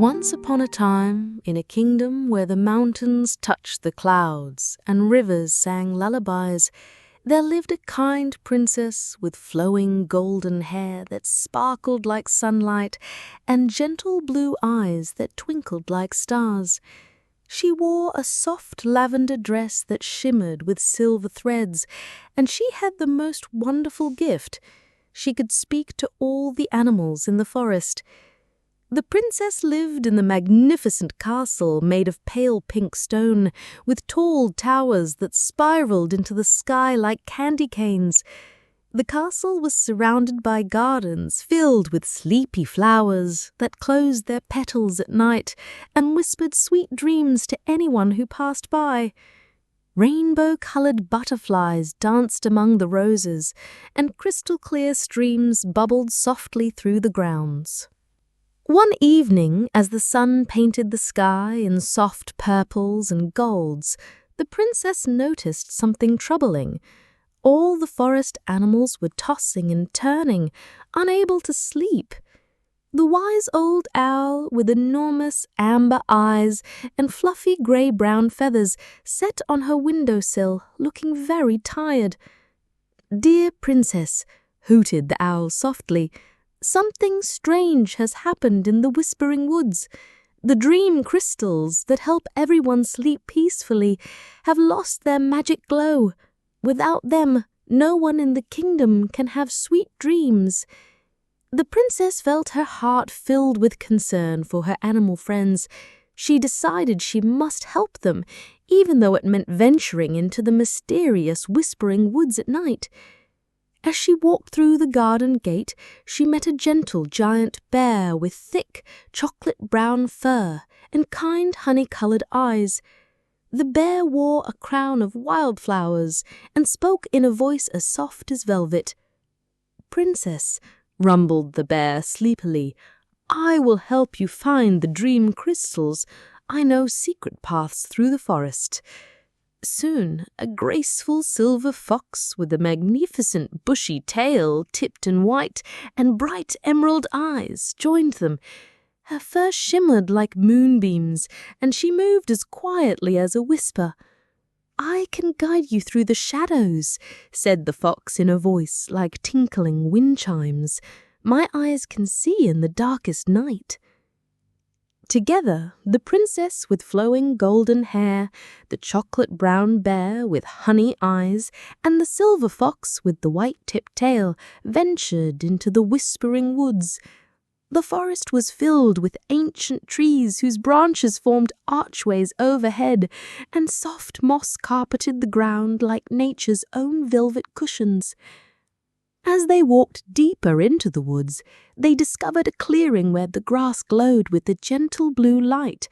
Once upon a time, in a kingdom where the mountains touched the clouds and rivers sang lullabies, there lived a kind princess with flowing golden hair that sparkled like sunlight and gentle blue eyes that twinkled like stars. She wore a soft lavender dress that shimmered with silver threads, and she had the most wonderful gift. She could speak to all the animals in the forest. The princess lived in the magnificent castle made of pale pink stone, with tall towers that spiraled into the sky like candy canes. The castle was surrounded by gardens filled with sleepy flowers that closed their petals at night and whispered sweet dreams to anyone who passed by. Rainbow-colored butterflies danced among the roses, and crystal-clear streams bubbled softly through the grounds. One evening, as the sun painted the sky in soft purples and golds, the princess noticed something troubling. All the forest animals were tossing and turning, unable to sleep. The wise old owl, with enormous amber eyes and fluffy grey-brown feathers, sat on her windowsill, looking very tired. "Dear princess," hooted the owl softly, "something strange has happened in the Whispering Woods. The dream crystals that help everyone sleep peacefully have lost their magic glow. Without them, no one in the kingdom can have sweet dreams." The princess felt her heart filled with concern for her animal friends. She decided she must help them, even though it meant venturing into the mysterious Whispering Woods at night. As she walked through the garden gate, she met a gentle giant bear with thick, chocolate-brown fur and kind honey-colored eyes. The bear wore a crown of wildflowers and spoke in a voice as soft as velvet. "Princess," rumbled the bear sleepily, "I will help you find the dream crystals. I know secret paths through the forest." Soon, a graceful silver fox with a magnificent bushy tail tipped in white and bright emerald eyes joined them. Her fur shimmered like moonbeams, and she moved as quietly as a whisper. "I can guide you through the shadows," said the fox in a voice like tinkling wind chimes. "My eyes can see in the darkest night." Together, the princess with flowing golden hair, the chocolate-brown bear with honey eyes, and the silver fox with the white-tipped tail ventured into the Whispering Woods. The forest was filled with ancient trees whose branches formed archways overhead, and soft moss carpeted the ground like nature's own velvet cushions. As they walked deeper into the woods, they discovered a clearing where the grass glowed with a gentle blue light.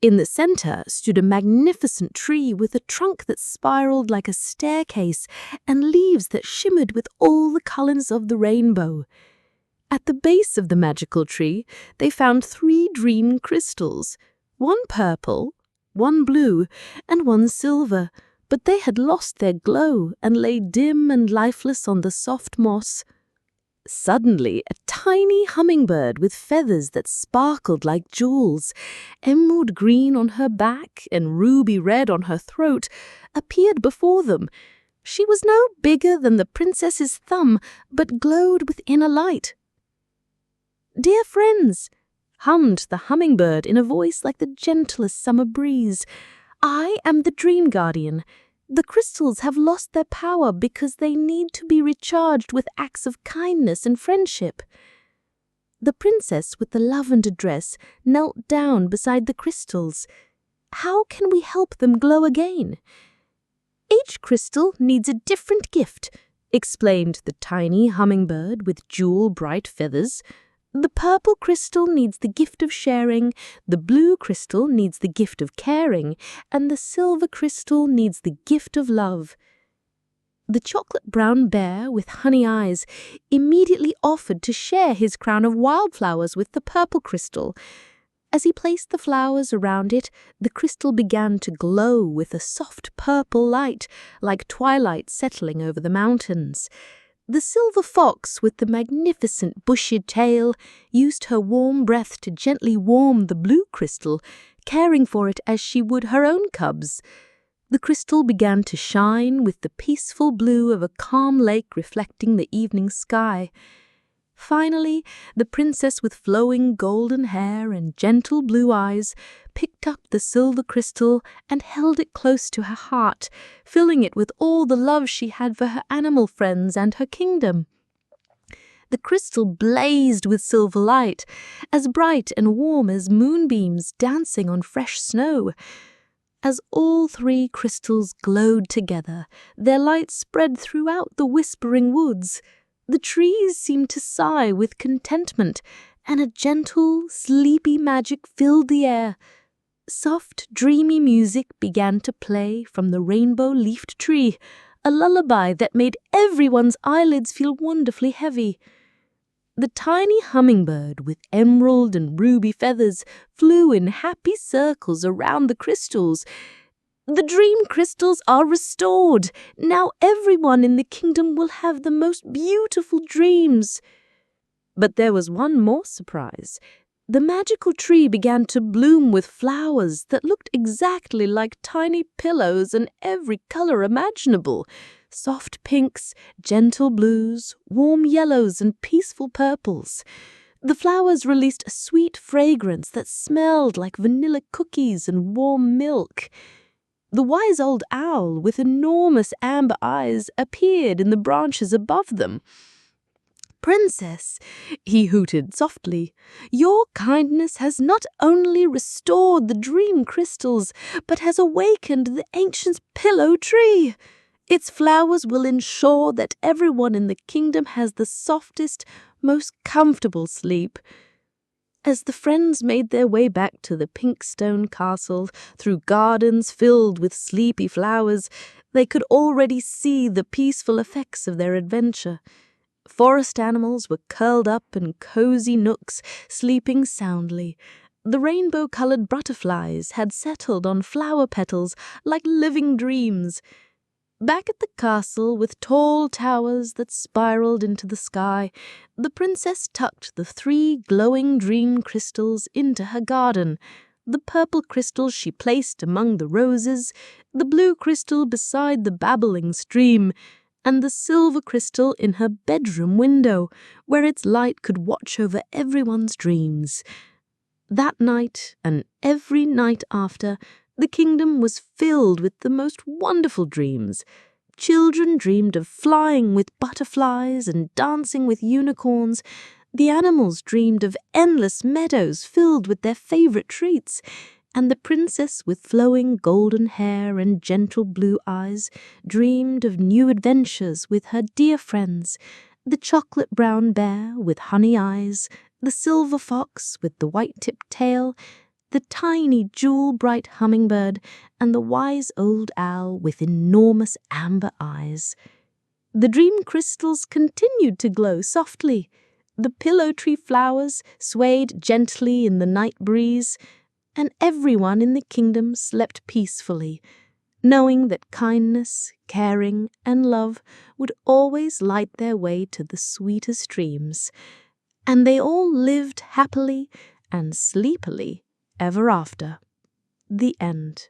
In the center stood a magnificent tree with a trunk that spiraled like a staircase and leaves that shimmered with all the colors of the rainbow. At the base of the magical tree, they found 3 dream crystals, one purple, one blue, and one silver. But they had lost their glow and lay dim and lifeless on the soft moss. Suddenly, a tiny hummingbird with feathers that sparkled like jewels, emerald green on her back and ruby red on her throat, appeared before them. She was no bigger than the princess's thumb, but glowed with inner light. "Dear friends," hummed the hummingbird in a voice like the gentlest summer breeze, "I am the Dream Guardian. The crystals have lost their power because they need to be recharged with acts of kindness and friendship." The princess with the lavender dress knelt down beside the crystals. "How can we help them glow again?" "Each crystal needs a different gift," explained the tiny hummingbird with jewel-bright feathers. "The purple crystal needs the gift of sharing, the blue crystal needs the gift of caring, and the silver crystal needs the gift of love." The chocolate-brown bear with honey eyes immediately offered to share his crown of wildflowers with the purple crystal. As he placed the flowers around it, the crystal began to glow with a soft purple light, like twilight settling over the mountains. The silver fox with the magnificent bushy tail used her warm breath to gently warm the blue crystal, caring for it as she would her own cubs. The crystal began to shine with the peaceful blue of a calm lake reflecting the evening sky. Finally, the princess with flowing golden hair and gentle blue eyes picked up the silver crystal and held it close to her heart, filling it with all the love she had for her animal friends and her kingdom. The crystal blazed with silver light, as bright and warm as moonbeams dancing on fresh snow. As all three crystals glowed together, their light spread throughout the whispering woods. The trees seemed to sigh with contentment, and a gentle, sleepy magic filled the air. Soft, dreamy music began to play from the rainbow-leafed tree, a lullaby that made everyone's eyelids feel wonderfully heavy. The tiny hummingbird with emerald and ruby feathers flew in happy circles around the crystals. The dream crystals are restored. Now everyone in the kingdom will have the most beautiful dreams. But there was one more surprise. The magical tree began to bloom with flowers that looked exactly like tiny pillows in every color imaginable. Soft pinks, gentle blues, warm yellows, and peaceful purples. The flowers released a sweet fragrance that smelled like vanilla cookies and warm milk. The wise old owl with enormous amber eyes appeared in the branches above them. "Princess," he hooted softly, "your kindness has not only restored the dream crystals, but has awakened the ancient pillow tree. Its flowers will ensure that everyone in the kingdom has the softest, most comfortable sleep." As the friends made their way back to the pink stone castle, through gardens filled with sleepy flowers, they could already see the peaceful effects of their adventure. Forest animals were curled up in cozy nooks, sleeping soundly. The rainbow-colored butterflies had settled on flower petals like living dreams. Back at the castle, with tall towers that spiraled into the sky, the princess tucked the 3 glowing dream crystals into her garden. The purple crystal she placed among the roses, the blue crystal beside the babbling stream, and the silver crystal in her bedroom window, where its light could watch over everyone's dreams. That night, and every night after, the kingdom was filled with the most wonderful dreams. Children dreamed of flying with butterflies and dancing with unicorns. The animals dreamed of endless meadows filled with their favorite treats. And the princess with flowing golden hair and gentle blue eyes dreamed of new adventures with her dear friends, the chocolate brown bear with honey eyes, the silver fox with the white-tipped tail, the tiny jewel-bright hummingbird, and the wise old owl with enormous amber eyes. The dream crystals continued to glow softly. The pillow tree flowers swayed gently in the night breeze, and everyone in the kingdom slept peacefully, knowing that kindness, caring, and love would always light their way to the sweetest dreams. And they all lived happily and sleepily ever after. The end.